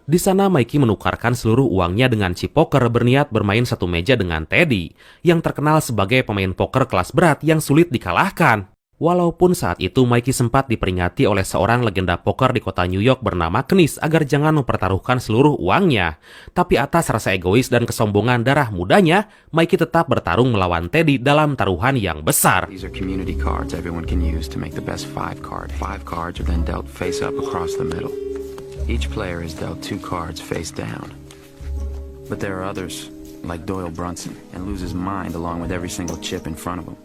Di sana Mikey menukarkan seluruh uangnya dengan chip poker berniat bermain satu meja dengan Teddy, yang terkenal sebagai pemain poker kelas berat yang sulit dikalahkan. Walaupun saat itu Mikey sempat diperingati oleh seorang legenda poker di kota New York bernama Kniss agar jangan mempertaruhkan seluruh uangnya. Tapi atas rasa egois dan kesombongan darah mudanya, Mikey tetap bertarung melawan Teddy dalam taruhan yang besar. These are community cards everyone can use to make the best 5 card. 5 cards are then dealt face up across the middle. Each player is dealt 2 cards face down. But there are others, like Doyle Brunson, and loses mind along with every single chip in front of him.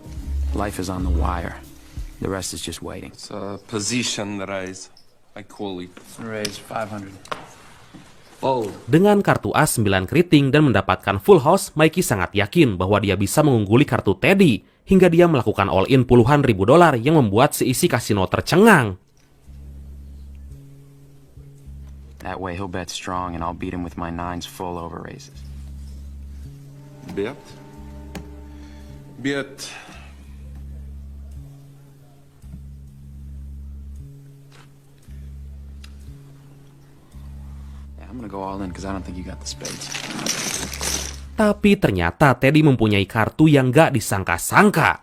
Life is on the wire. The rest is just waiting. It's a position raise. I call it. Raise 500. Fold. Dengan kartu as 9 keriting dan mendapatkan full house, Mikey sangat yakin bahwa dia bisa mengungguli kartu Teddy, hingga dia melakukan all-in puluhan ribu dolar yang membuat seisi kasino tercengang. That way he'll bet strong and I'll beat him with my 9s full over raises. Bet. Bet. Yeah, I'm gonna go all in because I don't think you got the spades. Tapi ternyata Teddy mempunyai kartu yang gak disangka-sangka.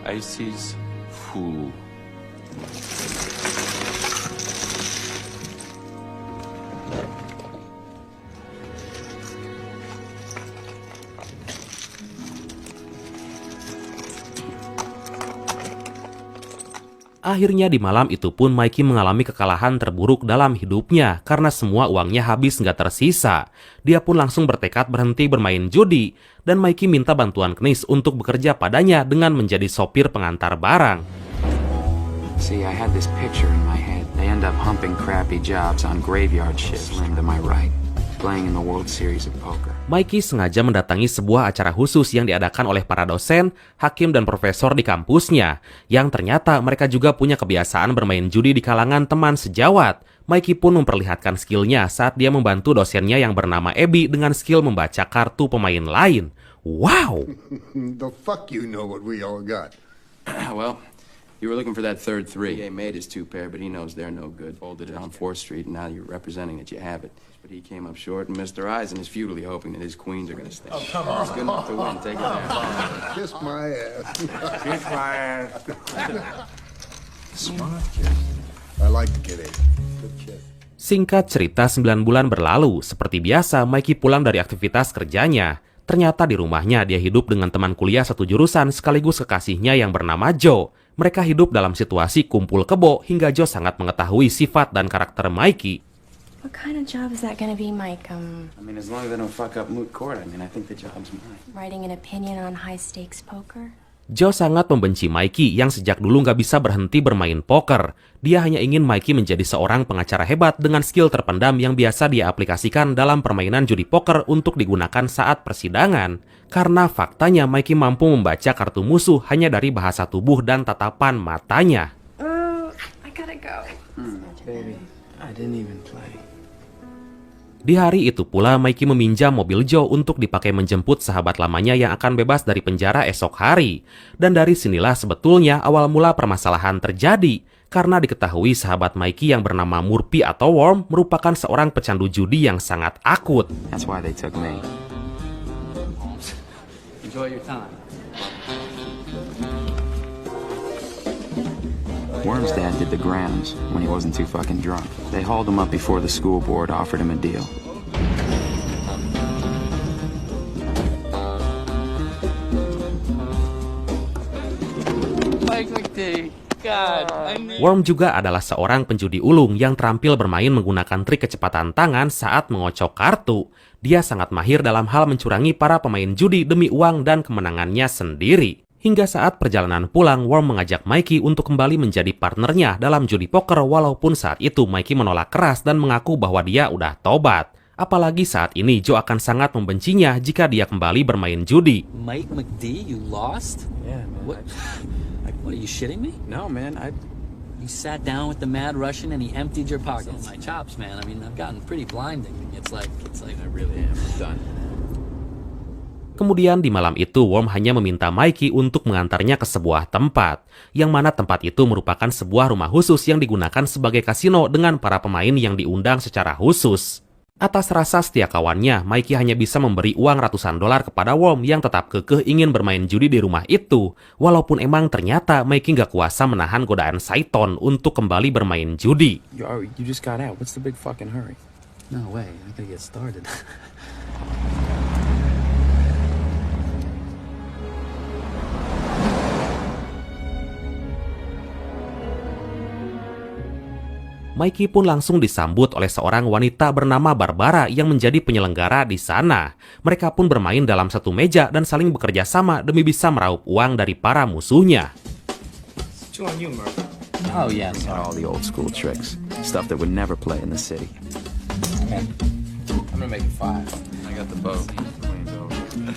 Aces. Full. Akhirnya di malam itu pun Mikey mengalami kekalahan terburuk dalam hidupnya karena semua uangnya habis nggak tersisa. Dia pun langsung bertekad berhenti bermain judi dan Mikey minta bantuan Kniss untuk bekerja padanya dengan menjadi sopir pengantar barang. See, I had this picture in my head. They end up humping crappy jobs on graveyard shifts, limb to my right, playing in the World Series of Poker. Mikey sengaja mendatangi sebuah acara khusus yang diadakan oleh para dosen, hakim, dan profesor di kampusnya, yang ternyata mereka juga punya kebiasaan bermain judi di kalangan teman sejawat. Mikey pun memperlihatkan skillnya saat dia membantu dosennya yang bernama Abby dengan skill membaca kartu pemain lain. Wow! The fuck you know what we all got. Well, you were looking for that third 3. He made his 2 pair, but he knows they're no good. Folded it on 4th Street, and now you're representing that you have it. But he came up short, and Mr. Eisen is futilely hoping that his queens are going to stay. Oh, come on. It's good enough to win. Take it there. Kiss my ass. Kiss my ass. Smart kid. I like the kid. Good kid. Singkat cerita, 9 bulan berlalu. Seperti biasa, Mikey pulang dari aktivitas kerjanya. Ternyata di rumahnya dia hidup dengan teman kuliah satu jurusan sekaligus kekasihnya yang bernama Joe. Mereka hidup dalam situasi kumpul kebo hingga Joe sangat mengetahui sifat dan karakter Mikey. What kind of job is that going to be, Mike? I mean, as long as they don't fuck up moot court, I think the job's mine. Writing an opinion on high-stakes poker? Joe sangat membenci Mikey yang sejak dulu nggak bisa berhenti bermain poker. Dia hanya ingin Mikey menjadi seorang pengacara hebat dengan skill terpendam yang biasa dia aplikasikan dalam permainan judi poker untuk digunakan saat persidangan. Karena faktanya Mikey mampu membaca kartu musuh hanya dari bahasa tubuh dan tatapan matanya. I gotta go. Baby, I didn't even play. Di hari itu pula, Mikey meminjam mobil Joe untuk dipakai menjemput sahabat lamanya yang akan bebas dari penjara esok hari. Dan dari sinilah sebetulnya awal mula permasalahan terjadi, karena diketahui sahabat Mikey yang bernama Murphy atau Worm merupakan seorang pecandu judi yang sangat akut. That's why they took me. Enjoy your time. Worm's dad did the grounds when he wasn't too fucking drunk. They hauled him up before the school board, offered him a deal. Mike McD. God, I knew. Worm juga adalah seorang penjudi ulung yang terampil bermain menggunakan trik kecepatan tangan saat mengocok kartu. Dia sangat mahir dalam hal mencurangi para pemain judi demi uang dan kemenangannya sendiri. Hingga saat perjalanan pulang, Worm mengajak Mikey untuk kembali menjadi partnernya dalam judi poker walaupun saat itu Mikey menolak keras dan mengaku bahwa dia udah tobat. Apalagi saat ini Joe akan sangat membencinya jika dia kembali bermain judi. Mike McD, you lost? Yeah, man. What? What, are you shitting me? No, man. You sat down with the mad Russian and he emptied your pockets. My chops, man. I mean, I've gotten pretty blinding. It's like I really am. I'm done. Kemudian di malam itu, Worm hanya meminta Mikey untuk mengantarnya ke sebuah tempat, yang mana tempat itu merupakan sebuah rumah khusus yang digunakan sebagai kasino dengan para pemain yang diundang secara khusus. Atas rasa setia kawannya, Mikey hanya bisa memberi uang ratusan dolar kepada Worm yang tetap kekeh ingin bermain judi di rumah itu, walaupun emang ternyata Mikey nggak kuasa menahan godaan Saiton untuk kembali bermain judi. You just got out. What's the big fucking hurry? No way, I gotta get started. Mikey pun langsung disambut oleh seorang wanita bernama Barbara yang menjadi penyelenggara di sana. Mereka pun bermain dalam satu meja dan saling bekerja sama demi bisa meraup uang dari para musuhnya. Oh yeah, All the old school tricks. Stuff that would never play in the city. I'm gonna make it 5. I got the bow. A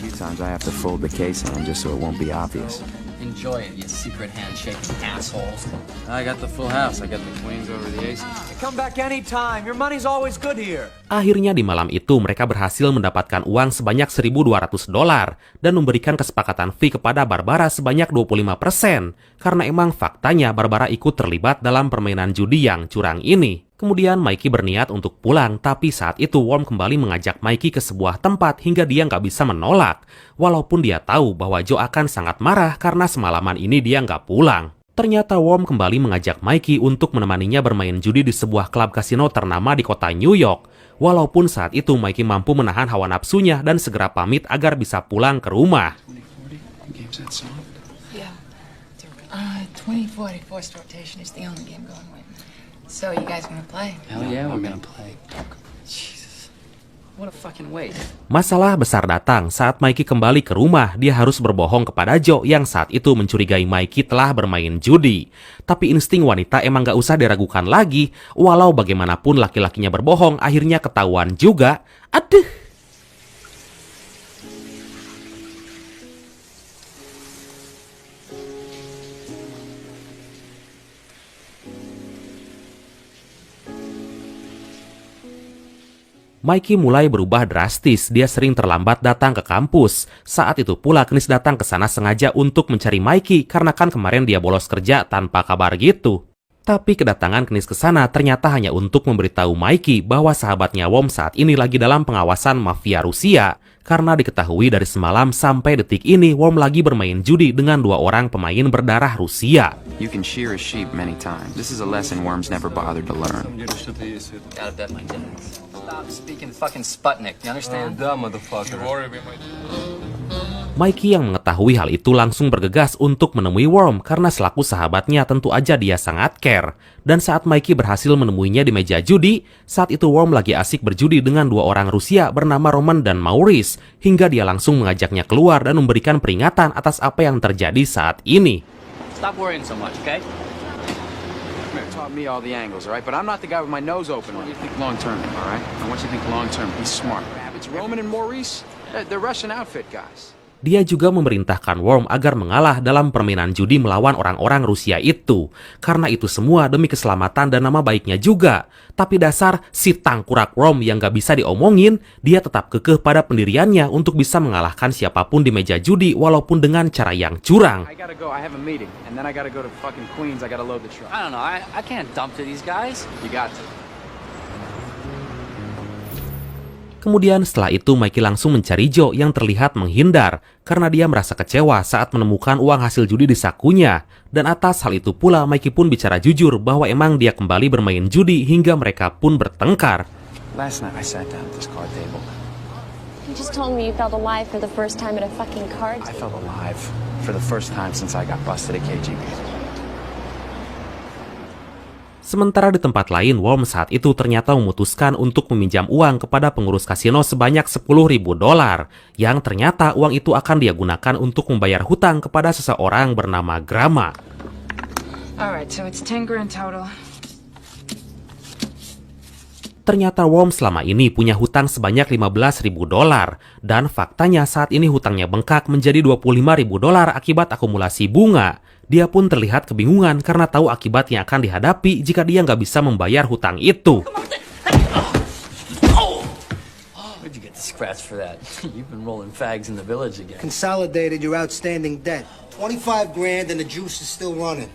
few times I have to fold the case hand just so it won't be obvious. enjoy it, you secret handshaking assholes. I got the full house. I got the queens over the aces. Come back anytime. Your money's always good here. Akhirnya di malam itu mereka berhasil mendapatkan uang sebanyak $1.200 dan memberikan kesepakatan fee kepada Barbara sebanyak 25%. Karena emang faktanya Barbara ikut terlibat dalam permainan judi yang curang ini. Kemudian Mikey berniat untuk pulang, tapi saat itu Worm kembali mengajak Mikey ke sebuah tempat hingga dia nggak bisa menolak. Walaupun dia tahu bahwa Joe akan sangat marah karena semalaman ini dia nggak pulang. Ternyata Worm kembali mengajak Mikey untuk menemaninya bermain judi di sebuah klub kasino ternama di kota New York. Walaupun saat itu Mikey mampu menahan hawa nafsunya dan segera pamit agar bisa pulang ke rumah. 2040 forced rotation is the only game going right now. So you guys gonna play? Hell yeah, we're gonna play. Jesus, what a fucking waste. Masalah besar datang saat Mikey kembali ke rumah. Dia harus berbohong kepada Joe yang saat itu mencurigai Mikey telah bermain judi. Tapi insting wanita emang gak usah diragukan lagi. Walau bagaimanapun laki-lakinya berbohong, akhirnya ketahuan juga. Aduh. Mikey mulai berubah drastis, dia sering terlambat datang ke kampus. Saat itu pula Knis datang ke sana sengaja untuk mencari Mikey karena kan kemarin dia bolos kerja tanpa kabar gitu. Tapi kedatangan Knis ke sana ternyata hanya untuk memberitahu Mikey bahwa sahabatnya Worm saat ini lagi dalam pengawasan mafia Rusia. Karena diketahui dari semalam sampai detik ini Worm lagi bermain judi dengan 2 orang pemain berdarah Rusia. You can shear a sheep many times. This is a lesson Worm's never bothered to learn. Gotta bet my dad. Stop speaking fucking Sputnik, you understand? Да, motherfucker. Mikey yang mengetahui hal itu langsung bergegas untuk menemui Worm karena selaku sahabatnya tentu aja dia sangat care. Dan saat Mikey berhasil menemuinya di meja judi, saat itu Worm lagi asik berjudi dengan 2 orang Rusia bernama Roman dan Maurice, hingga dia langsung mengajaknya keluar dan memberikan peringatan atas apa yang terjadi saat ini. Stop worrying so much, okay? Taught me all the angles, all right? But I'm not the guy with my nose open. What do you think long term, all right? I want you to think long term. He's smart. It's Roman and Maurice. They're Russian outfit guys. Dia juga memerintahkan Worm agar mengalah dalam permainan judi melawan orang-orang Rusia itu. Karena itu semua demi keselamatan dan nama baiknya juga. Tapi dasar si tangkurak Worm yang gak bisa diomongin, dia tetap kekeh pada pendiriannya untuk bisa mengalahkan siapapun di meja judi walaupun dengan cara yang curang. I gotta go. I have a meeting. And then I gotta go to fucking Queens. I gotta load the truck. I don't know, I can't dump to these guys. You got to. Kemudian setelah itu Mikey langsung mencari Joe yang terlihat menghindar karena dia merasa kecewa saat menemukan uang hasil judi di sakunya. Dan atas hal itu pula Mikey pun bicara jujur bahwa emang dia kembali bermain judi hingga mereka pun bertengkar. Last night I sat down at this card table. You just told me you felt alive for the first time at a fucking card I table. felt alive for the first time since I got busted at KGB. Sementara di tempat lain, Worm saat itu ternyata memutuskan untuk meminjam uang kepada pengurus kasino sebanyak $10.000, yang ternyata uang itu akan dia gunakan untuk membayar hutang kepada seseorang bernama Grama. Alright, so it's 10 grand total. Ternyata Worm selama ini punya hutang sebanyak $15.000, dan faktanya saat ini hutangnya bengkak menjadi $25.000 akibat akumulasi bunga. Dia pun terlihat kebingungan karena tahu akibat yang akan dihadapi jika dia nggak bisa membayar hutang itu. Scratch for that. You've been rolling fags in the village again. Consolidated your outstanding debt. 25 grand and the juice is still running.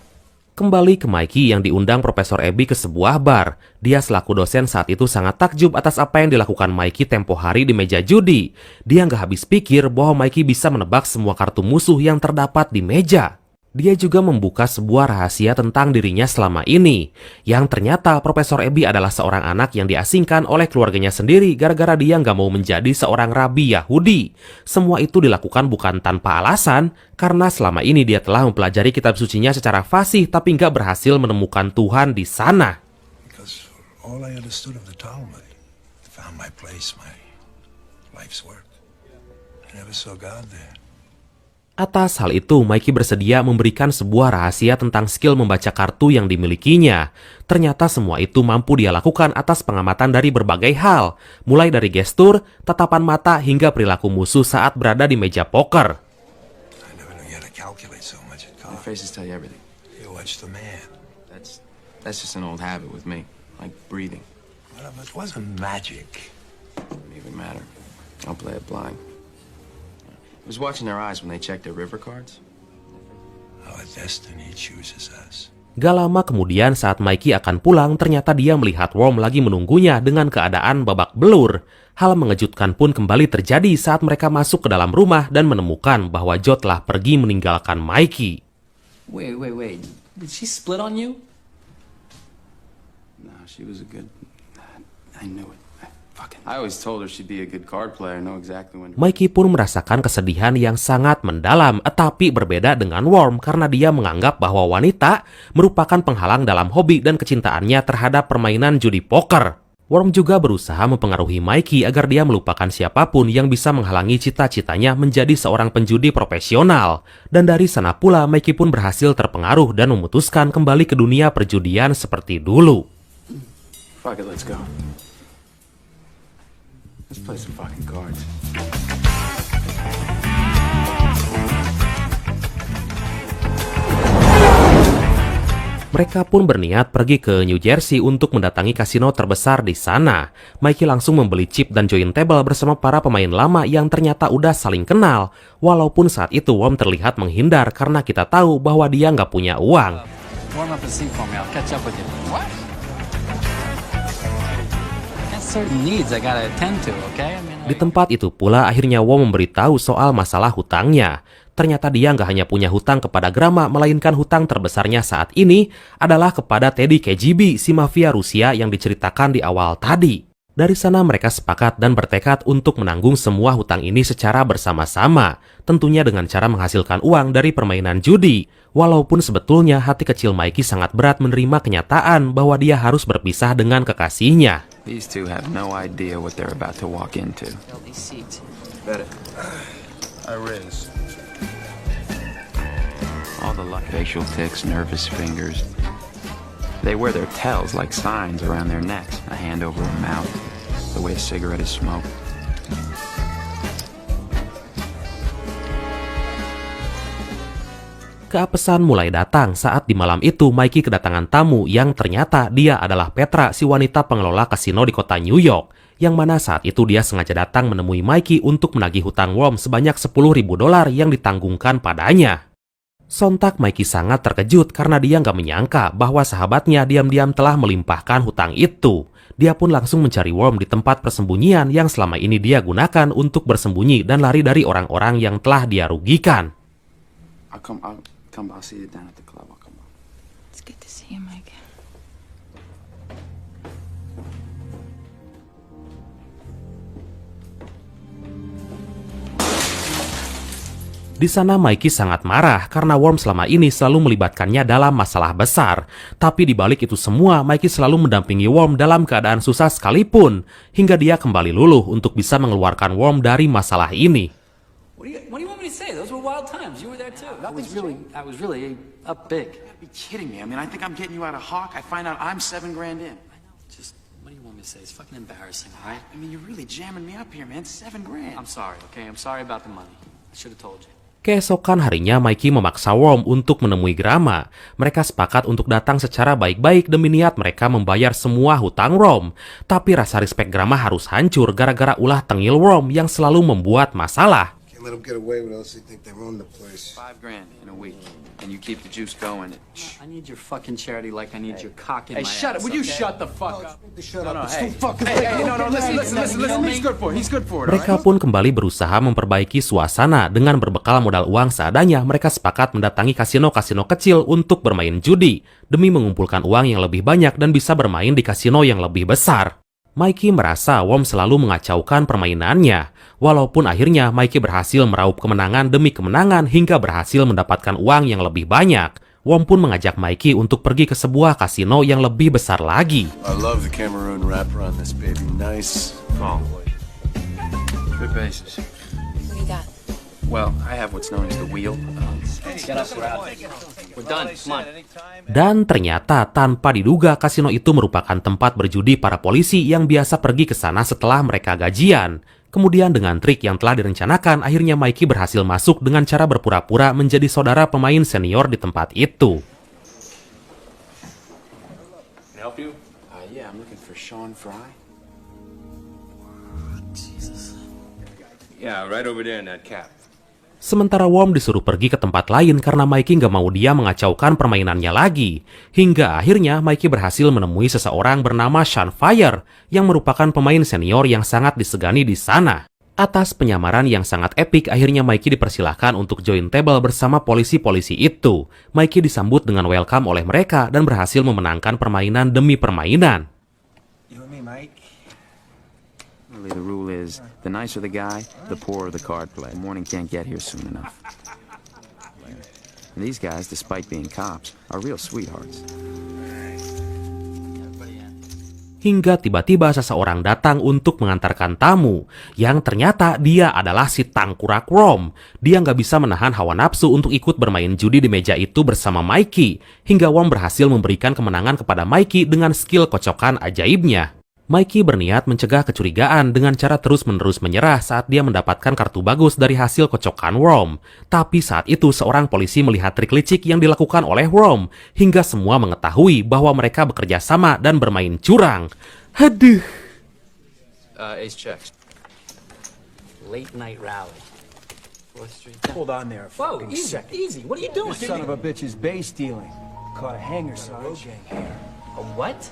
Kembali ke Mikey yang diundang Profesor Abby ke sebuah bar. Dia selaku dosen saat itu sangat takjub atas apa yang dilakukan Mikey tempo hari di meja judi. Dia nggak habis pikir bahwa Mikey bisa menebak semua kartu musuh yang terdapat di meja. Dia juga membuka sebuah rahasia tentang dirinya selama ini, yang ternyata Profesor Abby adalah seorang anak yang diasingkan oleh keluarganya sendiri gara-gara dia nggak mau menjadi seorang rabi Yahudi. Semua itu dilakukan bukan tanpa alasan, karena selama ini dia telah mempelajari kitab sucinya secara fasih tapi nggak berhasil menemukan Tuhan di sana. Because all I understood of the Talmud, found my place, my life's work. I never saw God there. Atas hal itu, Mikey bersedia memberikan sebuah rahasia tentang skill membaca kartu yang dimilikinya. Ternyata semua itu mampu dia lakukan atas pengamatan dari berbagai hal, mulai dari gestur, tatapan mata, hingga perilaku musuh saat berada di meja poker. I never knew you had to calculate so much at Your cards. faces tell you everything. You watch the man. That's just an old habit with me, like breathing. Well, it wasn't magic. Doesn't even matter. I'll play it blind. I was watching their eyes when they checked their river cards. Our destiny chooses us. Gak lama kemudian saat Mikey akan pulang, ternyata dia melihat Worm lagi menunggunya dengan keadaan babak belur. Hal mengejutkan pun kembali terjadi saat mereka masuk ke dalam rumah dan menemukan bahwa Joe telah pergi meninggalkan Mikey. Wait. Did she split on you? No, she was a good... I knew it. I always told her she'd be a good card player. I know exactly when... Mikey pun merasakan kesedihan yang sangat mendalam, tapi berbeda dengan Worm karena dia menganggap bahwa wanita merupakan penghalang dalam hobi dan kecintaannya terhadap permainan judi poker. Worm juga berusaha mempengaruhi Mikey agar dia melupakan siapapun yang bisa menghalangi cita-citanya menjadi seorang penjudi profesional. Dan dari sana pula Mikey pun berhasil terpengaruh dan memutuskan kembali ke dunia perjudian seperti dulu. Fuck it, let's go. Let's play some fucking cards. Mereka pun berniat pergi ke New Jersey untuk mendatangi kasino terbesar di sana. Mikey langsung membeli chip dan join table bersama para pemain lama yang ternyata udah saling kenal. Walaupun saat itu Worm terlihat menghindar karena kita tahu bahwa dia nggak punya uang. Warm up a seat for me. I'll catch up with you. What? Certain needs I gotta attend to, okay? Di tempat itu pula akhirnya Worm memberitahu soal masalah hutangnya. Ternyata dia nggak hanya punya hutang kepada Grama, melainkan hutang terbesarnya saat ini adalah kepada Teddy KGB, si mafia Rusia yang diceritakan di awal tadi. Dari sana mereka sepakat dan bertekad untuk menanggung semua hutang ini secara bersama-sama, tentunya dengan cara menghasilkan uang dari permainan judi. Walaupun sebetulnya hati kecil Mikey sangat berat menerima kenyataan bahwa dia harus berpisah dengan kekasihnya. These two have no idea what they're about to walk into. Bet it. I raise. All the luck, facial tics, nervous fingers. They wear their tells like signs around their necks, a hand over a mouth, the way a cigarette is smoked. Keapesan mulai datang saat di malam itu Mikey kedatangan tamu yang ternyata dia adalah Petra, si wanita pengelola kasino di kota New York, yang mana saat itu dia sengaja datang menemui Mikey untuk menagih hutang Worm sebanyak $10,000 yang ditanggungkan padanya. Sontak Mikey sangat terkejut karena dia nggak menyangka bahwa sahabatnya diam-diam telah melimpahkan hutang itu. Dia pun langsung mencari Worm di tempat persembunyian yang selama ini dia gunakan untuk bersembunyi dan lari dari orang-orang yang telah dia rugikan. I'll see you down at the club. I'll come on. It's good to see you, Mike. Di sana Mikey sangat marah karena Worm selama ini selalu melibatkannya dalam masalah besar. Tapi di balik itu semua, Mikey selalu mendampingi Worm dalam keadaan susah sekalipun, hingga dia kembali luluh untuk bisa mengeluarkan Worm dari masalah ini. What do you want me to say? Those were wild times. You were there too. I was really up big. You gotta be kidding me. I mean, I think I'm getting you out of Hawk. I find out I'm $7 grand in. I know. Just what do you want me to say? It's fucking embarrassing, all right? I mean, you're really jamming me up here, man. $7 grand. I'm sorry, okay? I'm sorry about the money. I should have told you. Keesokan harinya, Mikey memaksa Worm untuk menemui Grama. Mereka sepakat untuk datang secara baik-baik demi niat mereka membayar semua hutang Worm. Tapi rasa respek Grama harus hancur gara-gara ulah tengil Worm yang selalu membuat masalah. Can't let them get away with it, else they think they run the place. $5,000 in a week, and you keep the juice going. I need your fucking charity like I need your cock in Hey, my shut ass. it. Would you okay? shut the fuck up? Shut No, up. no, It's hey. too fucking Hey, no, listen. He's good for it. He's good for it, all Mereka right? pun kembali berusaha memperbaiki suasana. Dengan berbekal modal uang seadanya, mereka sepakat mendatangi kasino-kasino kecil untuk bermain judi, demi mengumpulkan uang yang lebih banyak dan bisa bermain di kasino yang lebih besar. Mikey merasa Worm selalu mengacaukan permainannya. Walaupun akhirnya Mikey berhasil meraup kemenangan demi kemenangan hingga berhasil mendapatkan uang yang lebih banyak. Worm pun mengajak Mikey untuk pergi ke sebuah kasino yang lebih besar lagi. I love the Cameroon wrapper on this baby. Nice. Good basis. What do you got? Well, I have what's known as the wheel. Get up, we're out. We're done. Come on. Dan ternyata tanpa diduga kasino itu merupakan tempat berjudi para polisi yang biasa pergi ke sana setelah mereka gajian. Kemudian dengan trik yang telah direncanakan, akhirnya Mikey berhasil masuk dengan cara berpura-pura menjadi saudara pemain senior di tempat itu. Can I help you? Yeah, I'm looking for Sean Fry. Yeah, right over there in that cap. Sementara Worm disuruh pergi ke tempat lain karena Mikey nggak mau dia mengacaukan permainannya lagi. Hingga akhirnya Mikey berhasil menemui seseorang bernama Sean Fire yang merupakan pemain senior yang sangat disegani di sana. Atas penyamaran yang sangat epik, akhirnya Mikey dipersilahkan untuk join table bersama polisi-polisi itu. Mikey disambut dengan welcome oleh mereka dan berhasil memenangkan permainan demi permainan. You and me, Mike. Really, the rule is, the nicer the guy, the poorer the card play. The morning can't get here soon enough. And these guys, despite being cops, are real sweethearts. Hingga tiba-tiba seseorang datang untuk mengantarkan tamu, yang ternyata dia adalah si tangkurak Worm. Dia nggak bisa menahan hawa nafsu untuk ikut bermain judi di meja itu bersama Mikey, hingga Worm berhasil memberikan kemenangan kepada Mikey dengan skill kocokan ajaibnya. Mikey berniat mencegah kecurigaan dengan cara terus-menerus menyerah saat dia mendapatkan kartu bagus dari hasil kocokan Worm. Tapi saat itu seorang polisi melihat trik licik yang dilakukan oleh Worm, hingga semua mengetahui bahwa mereka bekerja sama dan bermain curang. Aduh. Ace checks. Late night rally. 4th Street. Hold on there. Whoa, easy. What are you doing? Son of a bitch is base stealing. Caught a hanger Sarge. A what?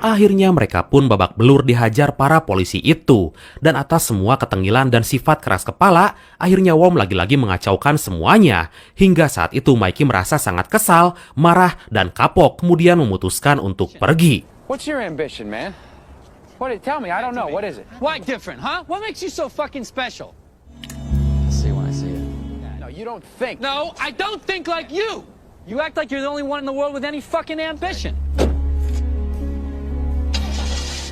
Akhirnya mereka pun babak belur dihajar para polisi itu. Dan atas semua ketengilan dan sifat keras kepala, akhirnya Worm lagi-lagi mengacaukan semuanya. Hingga saat itu Mikey merasa sangat kesal, marah, dan kapok, kemudian memutuskan untuk pergi. What's your ambition, man? Tell me, I don't know. What is it? Why different, huh? What makes you so fucking special? I'll see when I see it. No, you don't think. No, I don't think like you. You act like you're the only one in the world with any fucking ambition.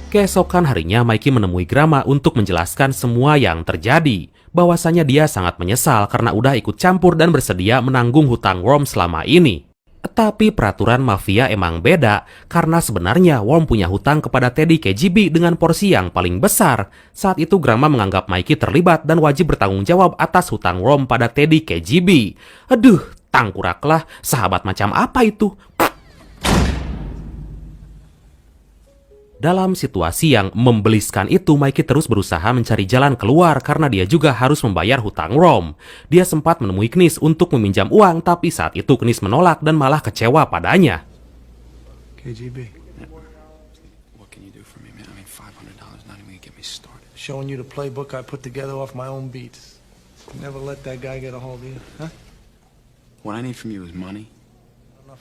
Keesokan harinya, Mikey menemui Grama untuk menjelaskan semua yang terjadi. Bahwasanya dia sangat menyesal karena udah ikut campur dan bersedia menanggung hutang Worm selama ini. Tapi peraturan mafia emang beda, karena sebenarnya Worm punya hutang kepada Teddy KGB dengan porsi yang paling besar. Saat itu Grama menganggap Mikey terlibat dan wajib bertanggung jawab atas hutang Worm pada Teddy KGB. Aduh, tangkuraklah, sahabat macam apa itu? Dalam situasi yang membeliskan itu, Mikey terus berusaha mencari jalan keluar karena dia juga harus membayar hutang Worm. Dia sempat menemui Knis untuk meminjam uang, tapi saat itu Knis menolak dan malah kecewa padanya. KGB. What can you do for me, man? I mean, $500 not even gonna get me started. Showing you the playbook I put together off my own beats. Never let that guy get a hold of you, huh? What I need from you is money.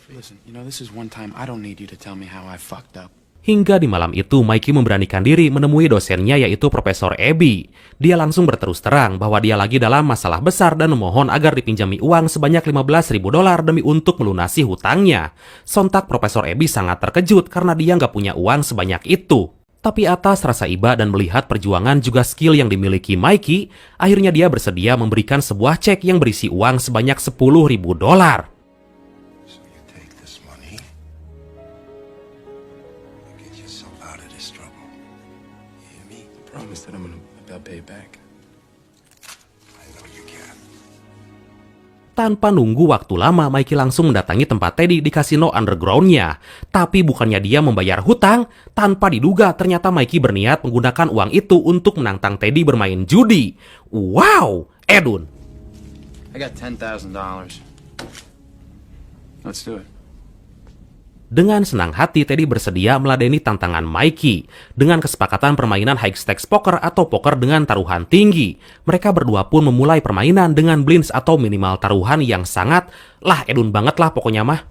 Listen, you know, this is one time I don't need you to tell me how I fucked up. Hingga di malam itu, Mikey memberanikan diri menemui dosennya yaitu Profesor Abby. Dia langsung berterus terang bahwa dia lagi dalam masalah besar dan memohon agar dipinjami uang sebanyak $15.000 demi untuk melunasi hutangnya. Sontak Profesor Abby sangat terkejut karena dia nggak punya uang sebanyak itu. Tapi atas rasa iba dan melihat perjuangan juga skill yang dimiliki Mikey, akhirnya dia bersedia memberikan sebuah cek yang berisi uang sebanyak $10.000. promise that I'll pay it back. I know you can. Tanpa nunggu waktu lama, Mikey langsung mendatangi tempat Teddy di kasino underground-nya. Tapi bukannya dia membayar hutang, tanpa diduga ternyata Mikey berniat menggunakan uang itu untuk menantang Teddy bermain judi. Wow, Edun. I got $10,000. Let's do it. Dengan senang hati, Teddy bersedia meladeni tantangan Mikey. Dengan kesepakatan permainan high stakes poker atau poker dengan taruhan tinggi. Mereka berdua pun memulai permainan dengan blinds atau minimal taruhan yang sangat, Edun banget lah pokoknya mah.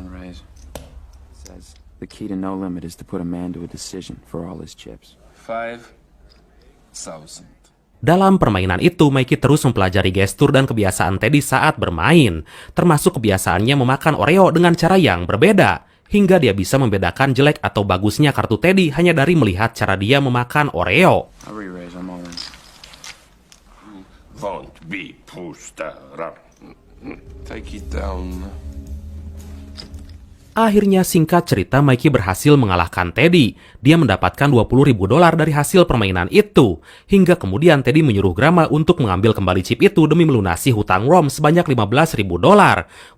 Raise. Says the key to no limit is to put a man to a decision for all his chips. 5,000. Dalam permainan itu, Mikey terus mempelajari gestur dan kebiasaan Teddy saat bermain, termasuk kebiasaannya memakan Oreo dengan cara yang berbeda, hingga dia bisa membedakan jelek atau bagusnya kartu Teddy hanya dari melihat cara dia memakan Oreo. I'll re-raise, I'm all in. Won't be pushed around. Take it down. Akhirnya singkat cerita, Mikey berhasil mengalahkan Teddy. Dia mendapatkan $20.000 dari hasil permainan itu. Hingga kemudian Teddy menyuruh Grama untuk mengambil kembali chip itu demi melunasi hutang Rom sebanyak $15.000.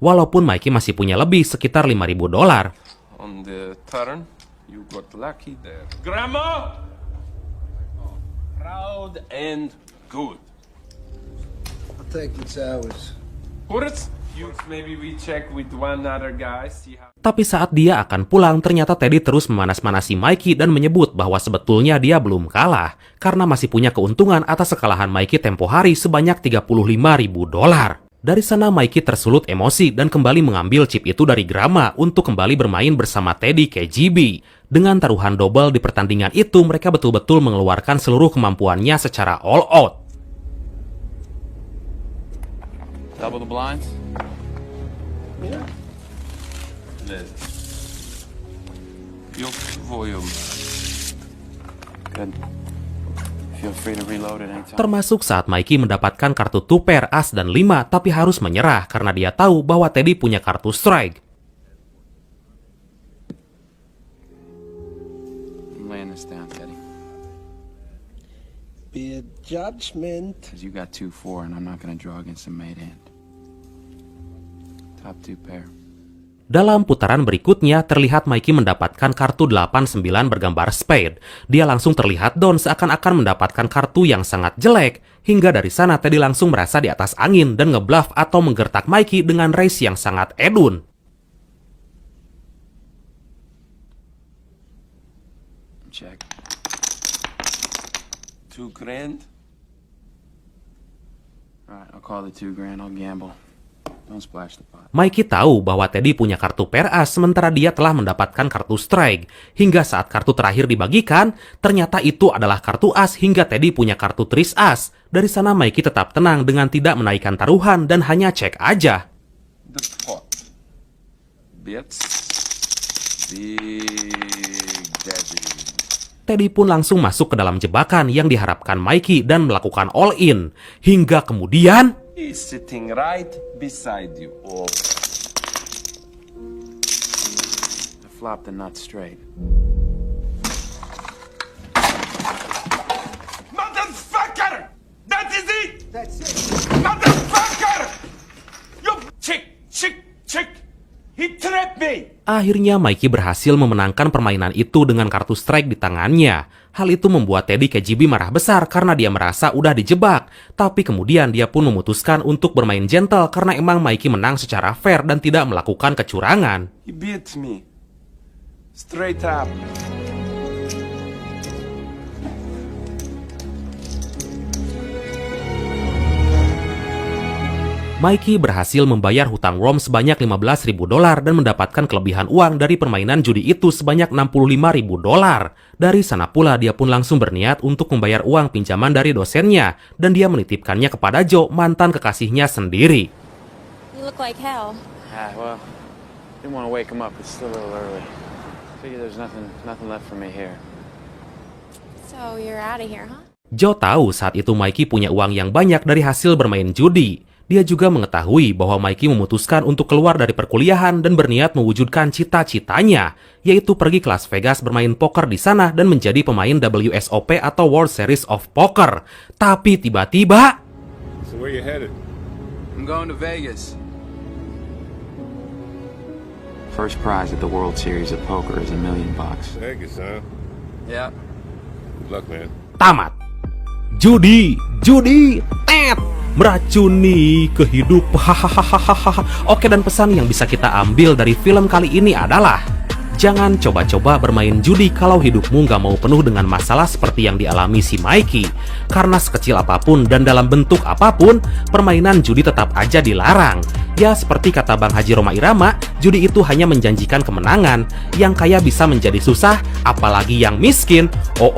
Walaupun Mikey masih punya lebih sekitar $5.000. On the turn, you got lucky there. Grandma! Proud and good. I'll take what's ours. Horace, maybe we check with one other guy, see how... Tapi saat dia akan pulang, ternyata Teddy terus memanas-manasi Mikey dan menyebut bahwa sebetulnya dia belum kalah karena masih punya keuntungan atas kekalahan Mikey tempo hari sebanyak $35.000. Dari sana Mikey tersulut emosi dan kembali mengambil chip itu dari Grama untuk kembali bermain bersama Teddy KGB. Dengan taruhan double di pertandingan itu, mereka betul-betul mengeluarkan seluruh kemampuannya secara all out. Double the blinds? Your volume. Good. Feel free to reload it anytime. Termasuk saat Mikey mendapatkan kartu 2 pair as dan 5 tapi harus menyerah karena dia tahu bahwa Teddy punya kartu strike. I'm laying this down, Teddy. Be a judgment. Because you got 2-4 and I'm not gonna draw against a made hand. Top 2 pair. Dalam putaran berikutnya, terlihat Mikey mendapatkan kartu 8-9 bergambar spade. Dia langsung terlihat down seakan-akan mendapatkan kartu yang sangat jelek. Hingga dari sana Teddy langsung merasa di atas angin dan ngebluff atau menggertak Mikey dengan raise yang sangat edun. Check. $2,000. Alright, I'll call it $2,000. I'll gamble. Don't splash the pot. Mikey tahu bahwa Teddy punya kartu pair as sementara dia telah mendapatkan kartu strike. Hingga saat kartu terakhir dibagikan, ternyata itu adalah kartu as hingga Teddy punya kartu tris as. Dari sana Mikey tetap tenang dengan tidak menaikkan taruhan dan hanya cek aja. The pot. Bits. Big Daddy. Teddy pun langsung masuk ke dalam jebakan yang diharapkan Mikey dan melakukan all in. Hingga kemudian... He's sitting right beside you. Oh. I flopped the nut straight. Motherfucker! That is it! That's it. Motherfucker! You chick! He trapped me! Akhirnya Mikey berhasil memenangkan permainan itu dengan kartu strike di tangannya. Hal itu membuat Teddy KGB marah besar karena dia merasa udah dijebak. Tapi kemudian dia pun memutuskan untuk bermain gentle karena emang Mikey menang secara fair dan tidak melakukan kecurangan. He beat me. Straight up. Mikey berhasil membayar hutang Rom sebanyak $15.000 dan mendapatkan kelebihan uang dari permainan judi itu sebanyak $65.000. Dari sana pula dia pun langsung berniat untuk membayar uang pinjaman dari dosennya dan dia menitipkannya kepada Joe, mantan kekasihnya sendiri. You look like hell. Well, didn't want to wake him up. It's still a little early. Figure there's nothing left for me here. So you're out of here, huh? Joe tahu saat itu Mikey punya uang yang banyak dari hasil bermain judi. Dia juga mengetahui bahwa Mikey memutuskan untuk keluar dari perkuliahan dan berniat mewujudkan cita-citanya, yaitu pergi ke Las Vegas bermain poker di sana dan menjadi pemain WSOP atau World Series of Poker. Tapi tiba-tiba... So where you headed? I'm going to Vegas. First prize at the World Series of Poker is $1 million. Vegas, huh? Yeah. Good luck, man. Tamat. Judi, meracuni kehidupan. Oke, dan pesan yang bisa kita ambil dari film kali ini adalah jangan coba-coba bermain judi kalau hidupmu nggak mau penuh dengan masalah seperti yang dialami si Mikey. Karena sekecil apapun dan dalam bentuk apapun, permainan judi tetap aja dilarang. Ya, seperti kata Bang Haji Roma Irama, judi itu hanya menjanjikan kemenangan. Yang kaya bisa menjadi susah, apalagi yang miskin. Oh,